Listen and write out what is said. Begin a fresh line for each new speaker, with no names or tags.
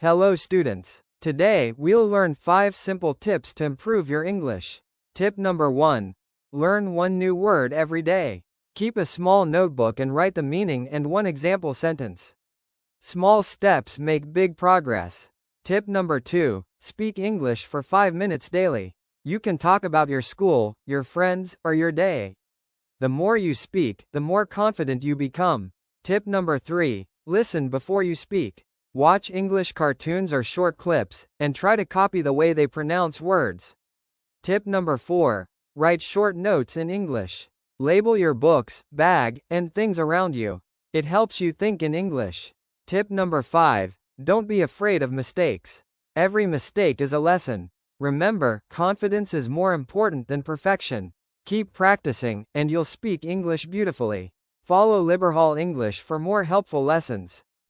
Hello students. Today, we'll learn 5 simple tips to improve your English. Tip number 1. Learn one new word every day. Keep a small notebook and write the meaning and one example sentence. Small steps make big progress. Tip number 2. Speak English for 5 minutes daily. You can talk about your school, your friends, or your day. The more you speak, the more confident you become. Tip number 3. Listen before you speak. Watch English cartoons or short clips, and try to copy the way they pronounce words. Tip number 4. Write short notes in English. Label your books, bag, and things around you. It helps you think in English. Tip number 5. Don't be afraid of mistakes. Every mistake is a lesson. Remember, confidence is more important than perfection. Keep practicing, and you'll speak English beautifully. Follow Liberhall English for more helpful lessons.